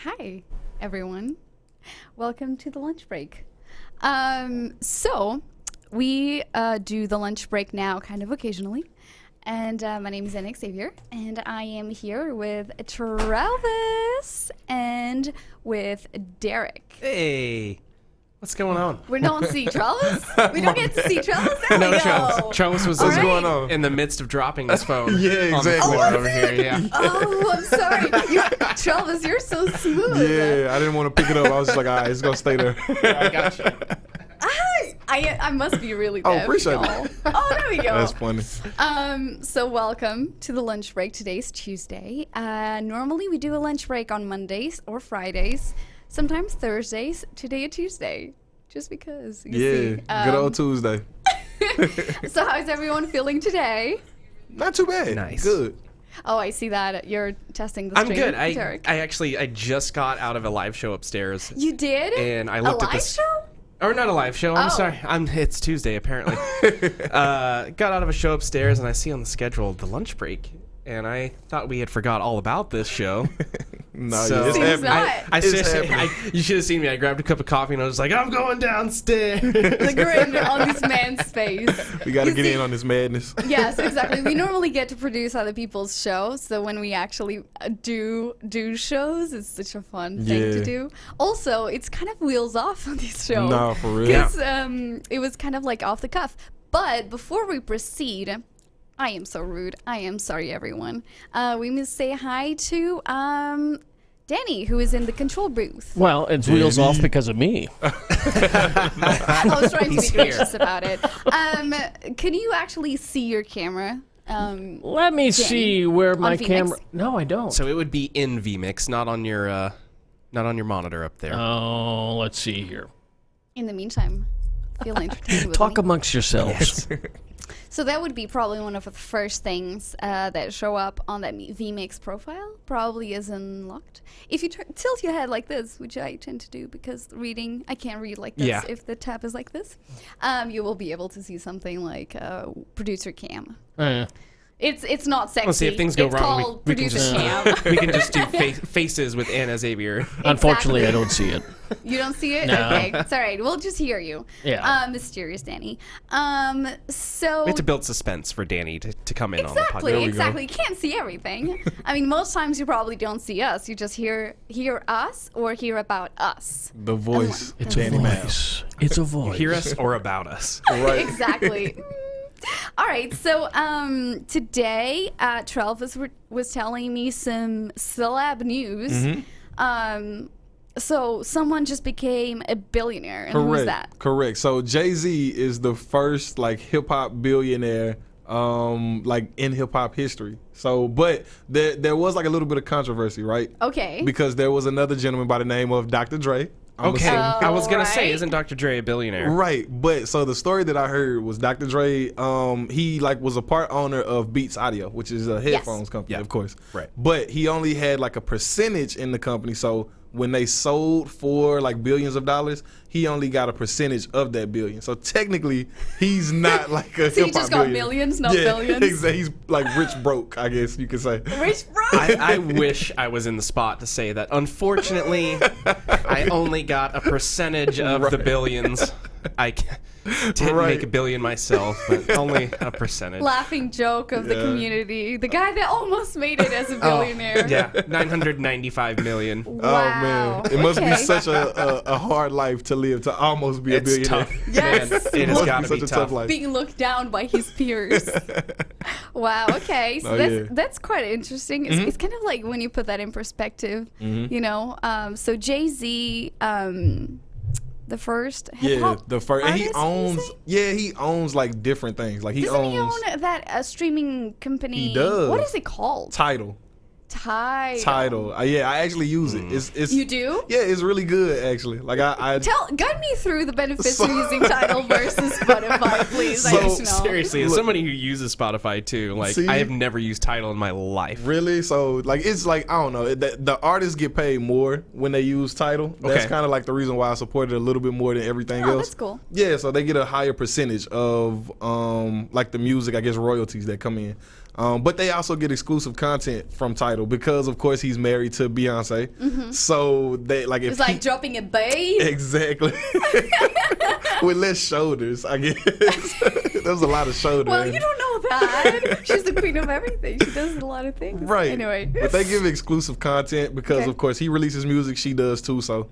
Hi, everyone. Welcome to the lunch break. So we do the lunch break now kind of occasionally. And my name is Xavier, and I am here with Travis and with Derek. Hey, what's going on? We don't see Travis? We don't get to see Travis? There we go. Travis was All right. going on? in the midst of dropping his phone. Yeah, on the exactly. floor over here. Yeah. Oh, I'm sorry. Travis, you're so smooth. Yeah, I didn't want to pick it up. I was just like, all right, it's going to stay there. I got you. I must be really Oh, deaf. appreciate y'all. it. Oh, there we go. That's funny. So welcome to the lunch break. Today's Tuesday. Normally we do a lunch break on Mondays or Fridays, sometimes Thursdays. Today a Tuesday, just because. You see. Good old Tuesday. So how's everyone feeling today? Not too bad. Nice. Good. Oh, I see that you're testing the I'm stream. good. Derek. I just got out of a live show upstairs. You did? And I looked a at live this. show? Or not a live show. I'm Oh. sorry. It's Tuesday apparently. Got out of a show upstairs and I see on the schedule the lunch break, and I thought we had forgot all about this show. No, So- yeah, it's Seems happening. not. I It's seriously, happening. you should have seen me. I grabbed a cup of coffee and I was like, I'm going downstairs. The grin on this man's face. We got to You get see- in on this madness. Yes, exactly. We normally get to produce other people's shows, so when we actually do shows, it's such a fun thing to Yeah. do. Also, it's kind of wheels off on this show. No, for real. Because it was kind of like off the cuff. But before we proceed, I am so rude. I am sorry, everyone. We must say hi to Danny, who is in the control booth. Well, it's wheels Danny. off because of me. I was trying to be He's here. gracious about it. Can you actually see your camera? Let me see where my VMix? camera. No, I don't. So it would be in vMix, not on your monitor up there. Oh, let's see here. In the meantime, feel entertained with Talk me. amongst yourselves. So that would be probably one of the first things that show up on that vMix profile. Probably is unlocked. If you tilt your head like this, which I tend to do because reading, I can't read like this Yeah. if the tab is like this, you will be able to see something like producer cam. It's not sexy. Well, see, if things go it's wrong, called we can producer just cam. we can just do faces with Anna Xavier. Unfortunately, I don't see it. You don't see it? No. Okay, it's all right. We'll just hear you. Yeah. Mysterious Danny. So We have to build suspense for Danny to come in on the exactly, podcast. exactly. You can't see everything. I mean, most times you probably don't see us. You just hear us or hear about us. The voice. It's Danny a Mouse. voice. It's a voice. Hear us or about us. Right. Exactly. All right. So today, Travis was telling me some celeb news. Mm-hmm. So someone just became a billionaire, and who's that? Correct. So Jay-Z is the first like hip hop billionaire like in hip hop history. So but there was like a little bit of controversy, right? Okay. Because there was another gentleman by the name of Dr. Dre. I'm Okay, assuming. I was gonna say, Alright. isn't Dr. Dre a billionaire? Right, but so the story that I heard was Dr. Dre, he like was a part owner of Beats Audio, which is a headphones company, Yeah. of course. Right. But he only had like a percentage in the company, so when they sold for like billions of dollars, he only got a percentage of that billion. So technically, he's not like a So he hip-hop just got billionaire. millions, not yeah, billions? Exactly. He's like rich broke, I guess you could say. Rich bro. I wish I was in the spot to say that. Unfortunately, I only got a percentage of the billions. I didn't Right. make a billion myself, but only a percentage. Laughing joke of the Yeah. community. The guy that almost made it as a billionaire. Yeah, 995 million. Wow. Oh man, it must be Okay. such a hard life to live to almost be a It's billionaire. tough. Yes. Man, it It has must got be to be such a tough. tough life. Being looked down by his peers. Wow. Okay. So Oh, that's yeah. Mm-hmm. that's quite interesting. It's kind of like when you put that in perspective. You know. So Jay-Z, the first Yeah, hip-hop the first. And he artist, owns. you say? Yeah, he owns like different things. Like he Doesn't owns he own that streaming company? He does. What is it called? Tidal. Tidal. Yeah, I actually use it. It's You do? Yeah, it's really good actually. Like I Guide me through the benefits So- of using Tidal versus Spotify, please. I So- just know. Seriously, as Look. somebody who uses Spotify too, like See? I have never used Tidal in my life. really so like it's like I don't know. The artists get paid more when they use Tidal. That's Okay. kind of like the reason why I support it a little bit more than everything Oh, else. that's cool. Yeah, so they get a higher percentage of like the music, I guess royalties that come in. But they also get exclusive content from Tidal because, of course, he's married to Beyonce. So they like if It's like he- dropping a babe. exactly with less shoulders, I guess. There's a lot of shoulders. Well, you don't know that. She's the queen of everything. She does a lot of things. Right. Anyway. But they give exclusive content because, Okay. of course, he releases music, she does too. So,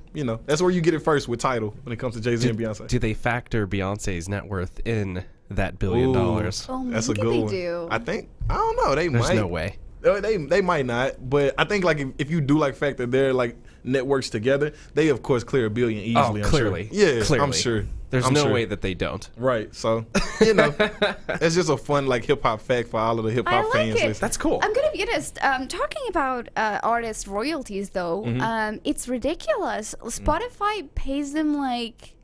that's where you get it first with Tidal when it comes to Jay-Z and Beyonce. Do they factor Beyonce's net worth in that $1 billion? Oh, That's a maybe good they one. do. I don't know. They There's might. no way. They might not, but I think like if you do like factor their like networks together, they of course clear $1 billion easily. I'm clearly. sure. Yeah, Clearly. I'm sure. There's I'm no sure. way that they don't. Right. So it's just a fun like hip hop fact for all of the hip I hop like fans. it. listening. That's cool. I'm gonna be honest. Talking about artist royalties, though, it's ridiculous. Spotify pays them like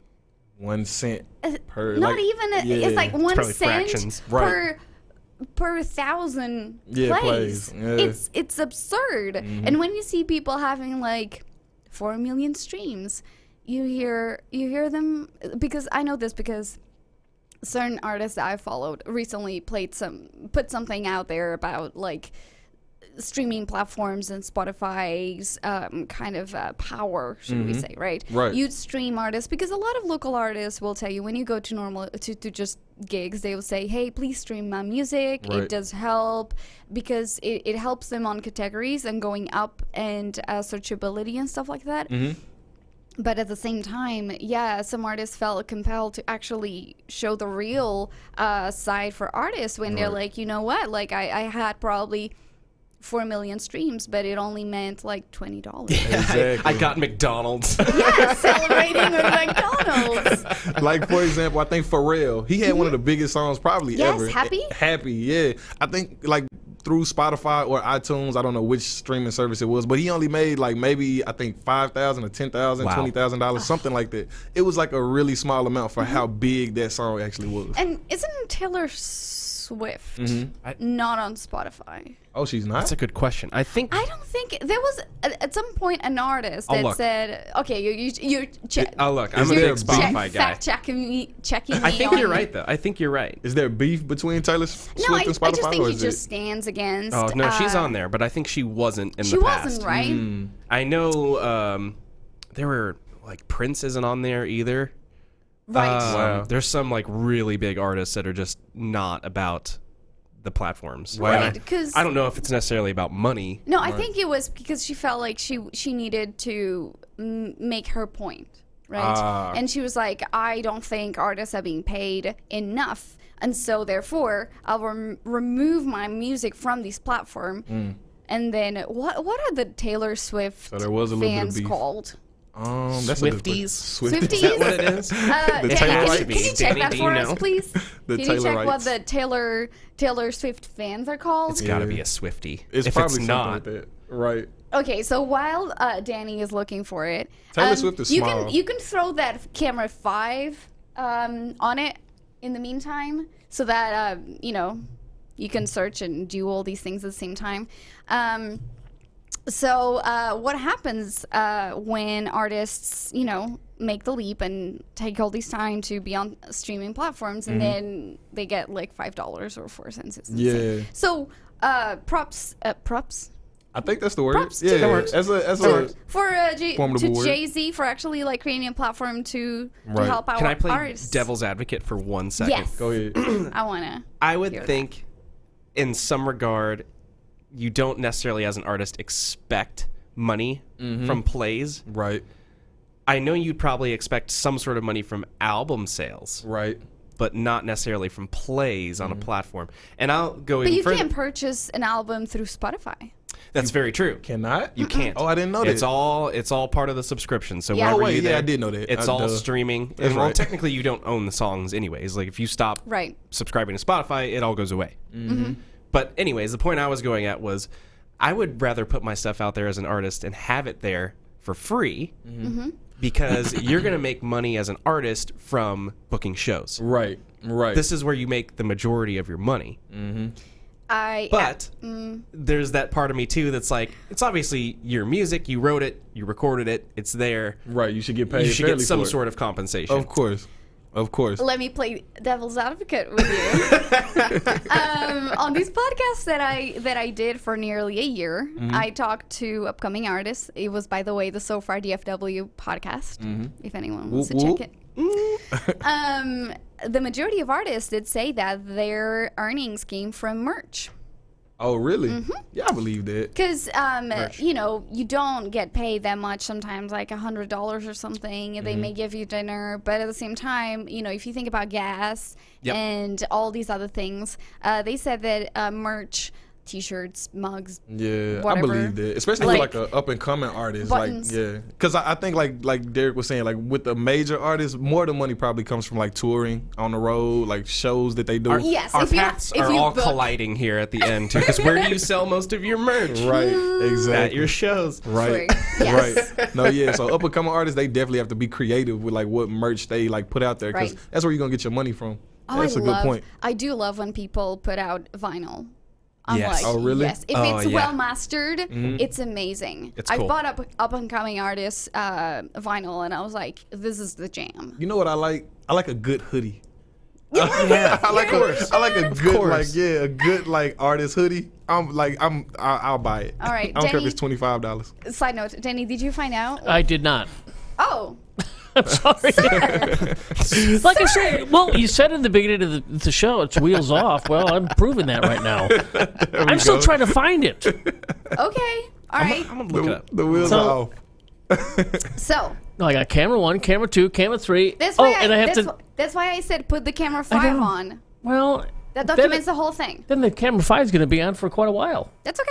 1 cent per. not like, even. yeah. It's like 1 probably cent fractions. Right. per 1,000 Yeah, plays. plays. Yeah. It's absurd. And when you see people having like 4 million streams, you hear them, because I know this because certain artists that I followed recently put something out there about like streaming platforms and Spotify's kind of power, should we say, right? Right. You'd stream artists, because a lot of local artists will tell you when you go to normal to just gigs, they will say, hey, please stream my music. Right. It does help because it helps them on categories and going up and searchability and stuff like that. But at the same time, yeah, some artists felt compelled to actually show the real side for artists when they're like, you know what, like I had probably 4 million streams, but it only meant like $20. Exactly. I got McDonald's. Yeah, celebrating with McDonald's. Like for example, I think Pharrell, he had one of the biggest songs probably Yes, ever. Happy? Happy, yeah. I think like through Spotify or iTunes, I don't know which streaming service it was, but he only made like maybe I think $5,000 or $10,000, Wow. $20,000, something like that. It was like a really small amount for how big that song actually was. And isn't Taylor Swift not on Spotify? Oh, she's not? That's a good question. I think I don't think there was at some point an artist I'll that look. said, "Okay, you're Oh, look, I'm Is a there big a beef? Spotify guy. fact checking me." I think on- you're right, though. I think you're right. Is there beef between Taylor Swift No, and Spotify? I just think or he is just it? stands against. Oh no, she's on there, but I think she wasn't in She the past. wasn't, right? I know there were like Prince isn't on there either. Right. Wow. There's some like really big artists that are just not about the platforms. Wow. And Right, 'cause- I don't know if it's necessarily about money. No, I think it was because she felt like she needed to make her point, right? Ah. And she was like, I don't think artists are being paid enough, and so therefore I'll remove my music from this platform. And then what are the Taylor Swift So there was a little bit of fans beef. called? That's a good Swifties? question. Swifties? Is that what it is? Danny, Taylor can you check Danny, that do for you us, know? please? The Can you Taylor check what rights. the Taylor Swift fans are called? It's got to Yeah. be a Swiftie. It's if probably it's something not, like that. Right. Okay, so while Danny is looking for it, Taylor Swift is you small. can throw that camera 5 on it in the meantime, so that you can search and do all these things at the same time. So what happens when artists, make the leap and take all this time to be on streaming platforms, and then they get like $5 or 4 cents? It's insane. Yeah. So props. I think that's the word. Props to Yeah, the- as a For Formidable word. Jay-Z for actually like creating a platform to Right. help out Can I play artists. devil's advocate for 1 second? Yes. Go ahead. I wanna. I would hear that. think, in some regard, you don't necessarily, as an artist, expect money from plays. Right. I know you'd probably expect some sort of money from album sales, Right. but not necessarily from plays on a platform. And I'll go But even you further. can't purchase an album through Spotify. That's very true. Cannot? You can't. Oh, I didn't know that. It's all part of the subscription. So Yeah. whenever Oh, wait, you yeah, there, I did know that. It's I- all duh. streaming. That's And well, right. technically, you don't own the songs anyways. Like if you stop Right. subscribing to Spotify, it all goes away. But anyways, the point I was going at was, I would rather put my stuff out there as an artist and have it there for free, because you're going to make money as an artist from booking shows. Right. Right. This is where you make the majority of your money. But there's that part of me too that's like, it's obviously your music, you wrote it, you recorded it, it's there. right. You should get paid. You should get fairly some for it. sort of compensation. Of course. Of course. Let me play devil's advocate with you. On these podcasts that I did for nearly a year, I talked to upcoming artists. It was, by the way, the So Far DFW podcast, if anyone wants to check it. The majority of artists did say that their earnings came from merch. Oh, really? Yeah, I believe that. Because, you don't get paid that much sometimes, like $100 or something. They may give you dinner. But at the same time, if you think about gas and all these other things, they said that merch, T-shirts, mugs, yeah, whatever, I believe that, especially for like an up and coming artist, buttons. because I think like Derek was saying, like with the major artists, more of the money probably comes from like touring on the road, like shows that they do. Yes, Our if you paths if are you all book- colliding here at the end too. Because where do you sell most of your merch? Right, At exactly. your shows. Right, Yes. right. No, yeah. So up and coming artists, they definitely have to be creative with like what merch they like put out there, because Right. that's where you're gonna get your money from. Oh, That's a good point. I do love when people put out vinyl. I'm Yes. like, Oh, really? yes. If Oh, it's yeah. well mastered, it's amazing. It's I cool. bought up and coming artists vinyl, and I was like, this is the jam. You know what I like? I like a good hoodie. Yeah. I like a good course. a good like artist hoodie. I'll buy it. All right, I don't care Danny- if it's $25. Side note, Danny, did you find out? I did not. Oh, I'm sorry. Like I said, well, you said in the beginning of the show, it's wheels off. Well, I'm proving that right now. I'm still trying to find it. okay. All right. I'm gonna look it up. The wheels So- are off. So No, I got camera 1, camera 2, camera 3. that's why and I have to. that's why I said put the camera 5 know. on. Well, That then documents the whole thing. Then the camera 5 is going to be on for quite a while. That's okay.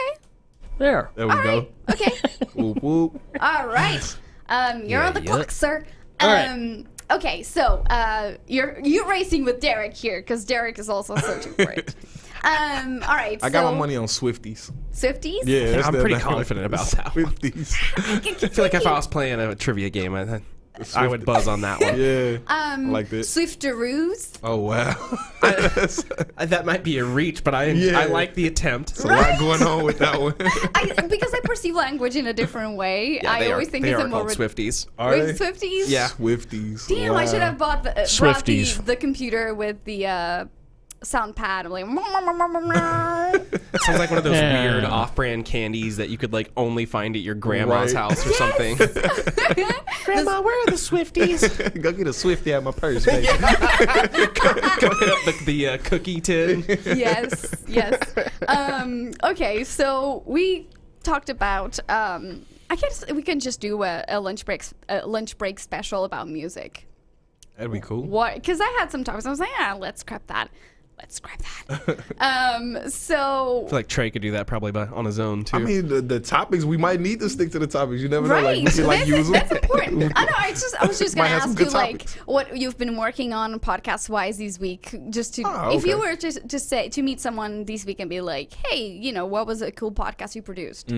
There. There we All go. right. Okay. Whoop, whoop. All right. You're on the clock, sir. All right. Okay, so you're racing with Derek here because Derek is also searching for it. All right. I got my money on Swifties. Swifties? Yeah, that's I'm the pretty name. confident about that one. Swifties. I feel like if I was playing a trivia game, I would buzz on that one. Yeah, I like that. Swiftaroos. Oh wow, That might be a reach, but I Yeah. like the attempt. There's a lot going on with that one. Because I perceive language in a different way. Yeah, I always think they it's are a more called Swifties. Are with they? Swifties. Yeah. Swifties. Damn, I should have brought the Swifties. the computer with the sound pad. I'm like, It sounds like one of those Yeah. weird off-brand candies that you could like only find at your grandma's Right. house or something. Grandma, where are the Swifties? Go get a Swiftie out of my purse, baby. the cookie tin. yes, yes. Okay, so we talked about. I guess we can just do a lunch break special about music. That'd be cool. What? Because I had some topics. I was like, let's scrap that. Let's scrap that. So I feel like Trey could do that probably on his own too. I mean, the topics, we might need to stick to the topics. You never know. Like, right, we can, like, use them. that's important. I know. I was just Might gonna have some ask you good like topics. what you've been working on podcast wise this week, just to Oh, if you okay. were to say to meet someone this week and be like, hey, what was a cool podcast you produced?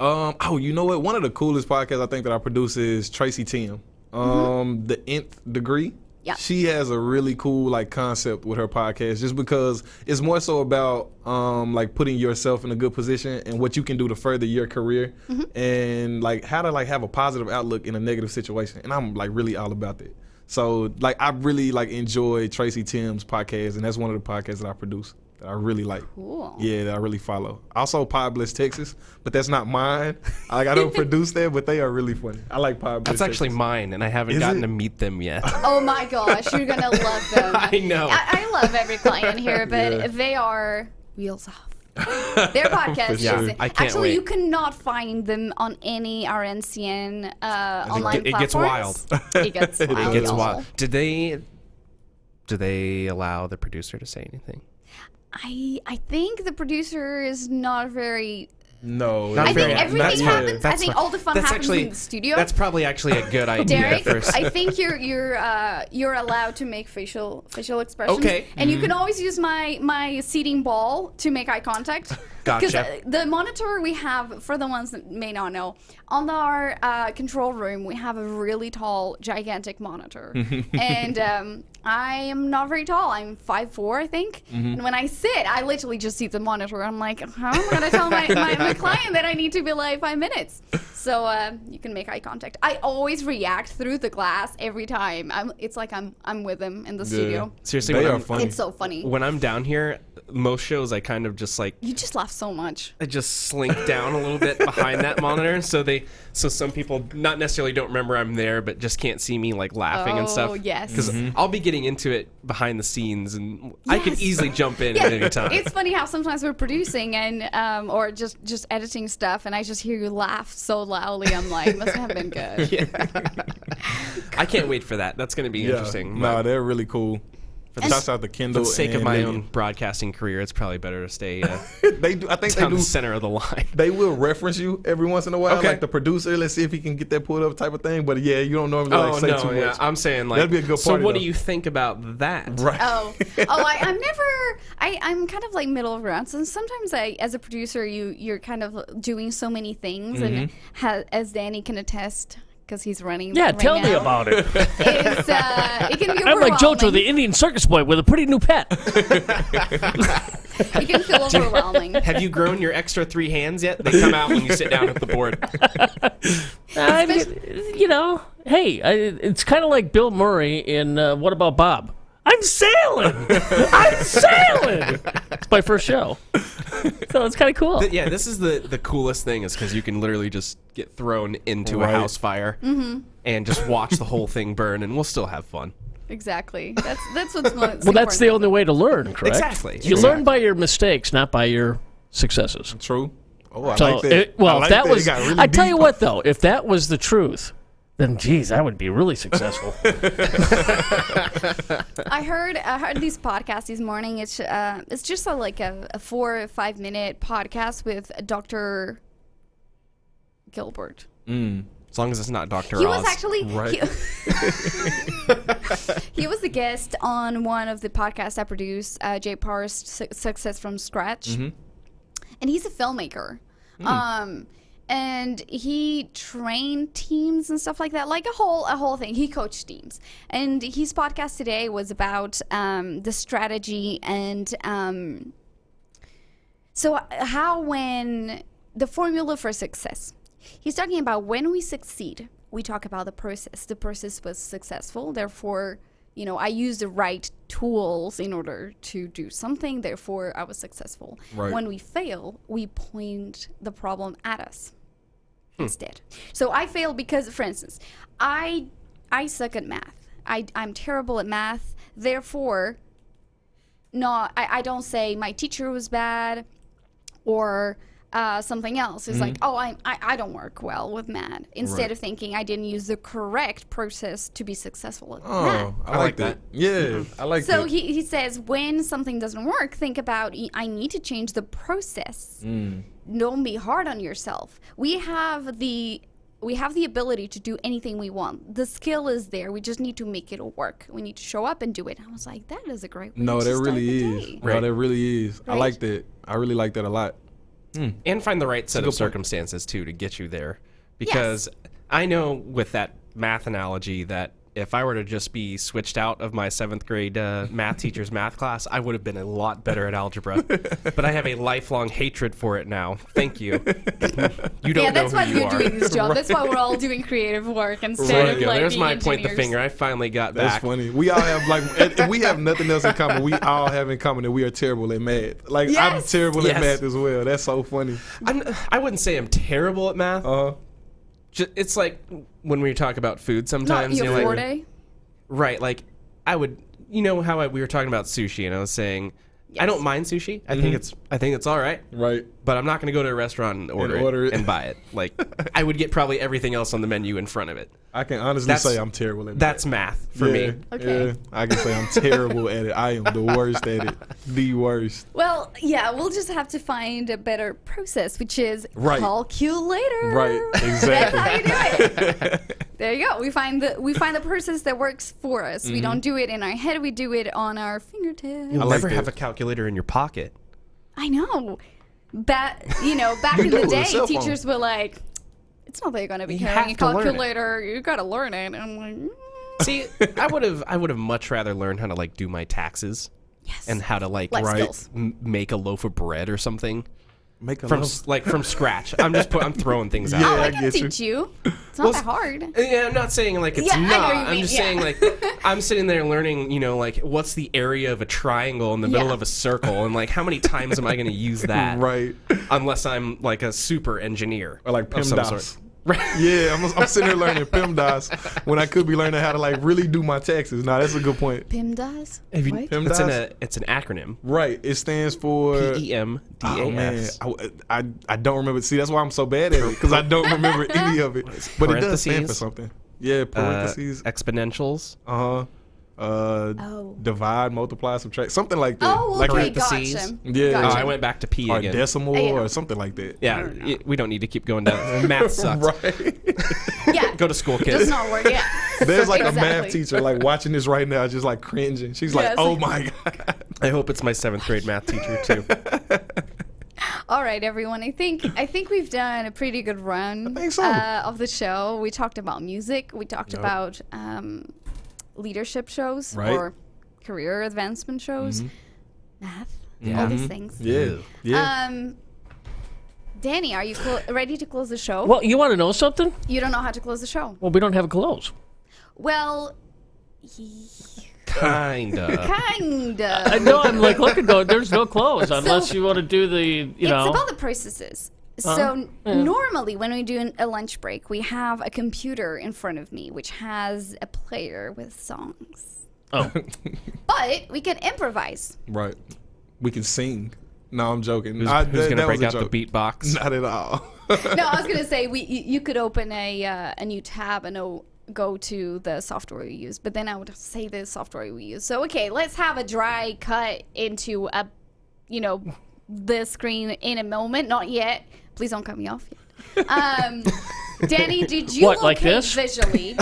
Oh, you know what? One of the coolest podcasts I think that I produce is Tracy Tim. The Nth Degree. Yeah. She has a really cool like concept with her podcast, just because it's more so about like putting yourself in a good position and what you can do to further your career, and like how to like have a positive outlook in a negative situation. And I'm like really all about that. So like I really like enjoy Tracy Tim's podcast, and that's one of the podcasts that I produce that I really like. Cool. Yeah, that I really follow. Also Pod Bliss Texas, but that's not mine. I don't produce that, but they are really funny. I like Pod Bliss. That's actually Texas. mine, and I haven't Is gotten it? to meet them yet. Oh my gosh, you're gonna love them. I know. I love every client here, but Yeah. they are wheels off. Their podcast For sure. is I can't actually wait. you cannot find them on any RNCN online it gets platforms. It gets wild. It gets y'all. wild. Do they allow the producer to say anything? I think the producer is not very. No. Not I very- think everything that's fine. happens. I That's think fine. all the fun That's happens actually- in the studio. That's probably actually a good idea. Derek, First. I think you're allowed to make facial expressions. Okay. And you can always use my seating ball to make eye contact. Gotcha. The monitor we have, for the ones that may not know, on our control room, we have a really tall, gigantic monitor. And I am not very tall. I'm 5'4", I think. And when I sit, I literally just see the monitor. I'm like, how am I going to tell my client that I need to be like 5 minutes? So you can make eye contact. I always react through the glass every time. It's like I'm with him in the studio. Seriously, They when are I'm, funny. It's so funny. when I'm down here, most shows I kind of just like You just laugh so much. I just slink down a little bit behind that monitor, so some people not necessarily don't remember I'm there, but just can't see me like laughing and stuff. Oh, yes. Because I'll be getting into it behind the scenes, and I could Yes. easily jump in Yeah, at any time. it's funny how sometimes we're producing and or just editing stuff, and I just hear you laugh so loudly. I'm like, must have been good. I can't wait for that. That's going to be interesting. No, they're really cool. Shouts out to For Kendall. the sake of and my Lillian. own broadcasting career, it's probably better to stay They do. I think they down do. the center of the line. They will reference you every once in a while, Okay. like the producer. Let's see if he can get that pulled up, type of thing. But yeah, you don't normally like say too much. I'm saying like. That'd be a good so party, what though. do you think about that? Right. I'm kind of like middle of ground. So sometimes as a producer, you're kind of doing so many things, and as Danny can attest, because he's running. Yeah, right tell me now, about it. It's, it can be I'm like Jojo, overwhelming. the Indian circus boy with a pretty new pet. It can feel overwhelming. Have you grown your extra 3 hands yet? They come out when you sit down at the board. You know, hey, it's kind of like Bill Murray in What About Bob? I'm sailing! I'm sailing! It's my first show. So it's kind of cool. Yeah, this is the coolest thing is because you can literally just get thrown into Right. a house fire and just watch the whole thing burn, and we'll still have fun. Exactly. That's what's most Well, that's the only way to learn, correct? Exactly. You learn by your mistakes, not by your successes. True. Oh, I So, like that. if that It was, got really I tell you deep. what though, if that was the truth, then geez, I would be really successful. I heard these podcasts this morning. It's just like a 4 or 5 minute podcast with Dr. Gilbert. As long as it's not Dr. He Oz. was actually Right. he was the guest on one of the podcasts I produce, Jay Parr's Success from Scratch, and he's a filmmaker. And he trained teams and stuff like that, like a whole thing. He coached teams, and his podcast today was about the strategy and so how when the formula for success. He's talking about when we succeed, we talk about the process. The process was successful, therefore, I used the right tools in order to do something, therefore I was successful. Right. When we fail, we point the problem at us instead. So I failed because, for instance, I suck at math. I'm terrible at math, therefore, I don't say my teacher was bad or something else. It's like, oh, I don't work well with math. Instead of thinking I didn't use the correct process to be successful at math. Oh, I like that. Yeah, I like So that. he says when something doesn't work, think about I need to change the process. Don't be hard on yourself. We have the ability to do anything we want. The skill is there. We just need to make it work. We need to show up and do it. I was like, that is a great way No, to that start really the is. day. Right. No, that really is. I Right? like that. I really like that a lot. And find the right set good of point. circumstances, too, to get you there. Because I know with that math analogy that if I were to just be switched out of my 7th grade math teacher's math class, I would have been a lot better at algebra. But I have a lifelong hatred for it now. Thank you. You don't Yeah, know that's who why you you're are. doing this job. That's why we're all doing creative work instead There of you go. like There's being my point the engineers. finger. I finally got That's back. funny. We all have if we have nothing else in common, we all have in common that we are terrible at math. Like I'm Yes! terrible at Yes. math as well. That's so funny. I wouldn't say I'm terrible at math. It's like when we talk about food Not sometimes. your you're like, forte. right, like I would, how we were talking about sushi, and I was saying I don't mind sushi. I think it's all right. Right. But I'm not going to go to a restaurant and order it and buy it. Like I would get probably everything else on the menu in front of it. I can honestly That's- say I'm terrible at math. That's math for me. Okay. Yeah, I can say I'm terrible at it. I am the worst at it. The worst. Well, yeah, we'll just have to find a better process, which is Right. calculator. Right. Exactly. That's how you do it. There you go. We find the process that works for us. We don't do it in our head. We do it on our fingertips. You'll I like never that. have a calculator in your pocket. I know. Back in You the do, day, cell phone. teachers were like, "It's not that you're going to be You carrying a have to learn it. calculator. You got to learn it." And I'm like, See, I would have much rather learned how to like do my taxes "Yes." and how to like Life skills. make a loaf of bread or something. Make a from love. from scratch. I'm throwing things out. Yeah, Oh, I I can get you. teach you. It's not that hard. Yeah, I'm not saying like it's Yeah, I know not. what you I'm mean, just yeah. saying like I'm sitting there learning, like what's the area of a triangle in the middle Yeah. of a circle, and like how many times am I going to use that? Right. Unless I'm like a super engineer Or like of some PEMDAS. sort. Right. Yeah, I'm sitting there learning PEMDAS when I could be learning how to like really do my taxes. Nah, that's a good point. PIMDAS? Have you- What? PEMDAS? It's an acronym. Right. It stands for PEMDAS. Oh man, I don't remember. See, that's why I'm so bad at it because I don't remember any of it. But it does stand for Parentheses? something. Yeah, parentheses. Exponentials. Oh. Divide, multiply, subtract, something like that. Oh, like okay, parentheses. gotcha. Yeah. Oh, Gotcha. I went back to P or again. decimal Yeah. or something like that. Yeah, we don't need to keep going down. Math sucks. Right. Yeah. Go to school, Does kids. not work. Yeah. There's like a Exactly. math teacher like watching this right now, just like cringing. She's like, Yes. "Oh my god." I hope it's my 7th grade math teacher too. All right, everyone. I think we've done a pretty good run think so. of the show. We talked about music. We talked Yep. about leadership shows Right. or career advancement shows, math, Yeah. all these things. Yeah. Yeah. Danny, are you ready to close the show? Well, you want to know something? You don't know how to close the show. Well, we don't have a close. Well, Kinda. I kinda. know. I'm like looking, going, there's no close unless you want to do the, It's about the processes. So normally when we do a lunch break, we have a computer in front of me which has a player with songs. Oh, But we can improvise. Right. We can sing. No, I'm joking. Who's that going to was break a out joke. the beatbox? Not at all. No, I was gonna say you could open a new tab and go to the software we use, but then I would say the software we use. So okay, let's have a dry cut into the screen in a moment. Not yet. Please don't cut me off yet. Danny, did you What, like locate this? visually?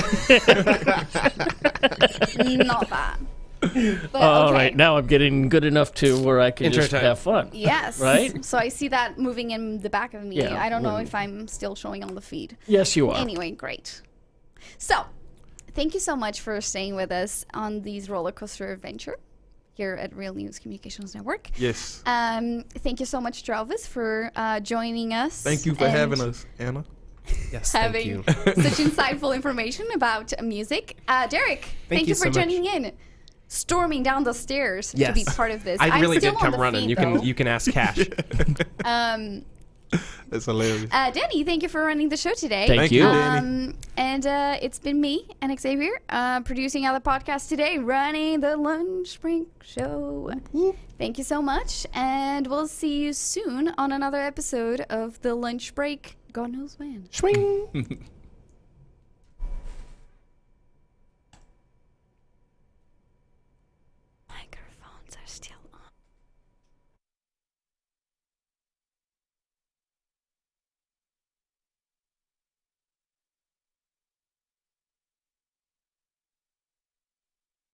Not that. But, all okay. right. Now I'm getting good enough to where I can Intro just time. have fun. Yes. Right? So I see that moving in the back of me. Yeah. I don't know if I'm still showing on the feed. Yes, you are. Anyway, great. So, thank you so much for staying with us on these roller coaster adventure here at Real News Communications Network. Yes. Thank you so much, Travis, for joining us. Thank you for and having us, Anna. Yes, thank Having you. such insightful information about music. Derek, thank you you for so much. joining in. Storming down the stairs to be Yes. part of this. I I'm really still did on come the running. feed, You can ask Cash. That's hilarious. Danny, thank you for running the show today. Thank you. Danny. And it's been me and Xavier producing our podcast today, running the Lunch Break Show. Thank you so much, and we'll see you soon on another episode of the Lunch Break. God knows when. Swing.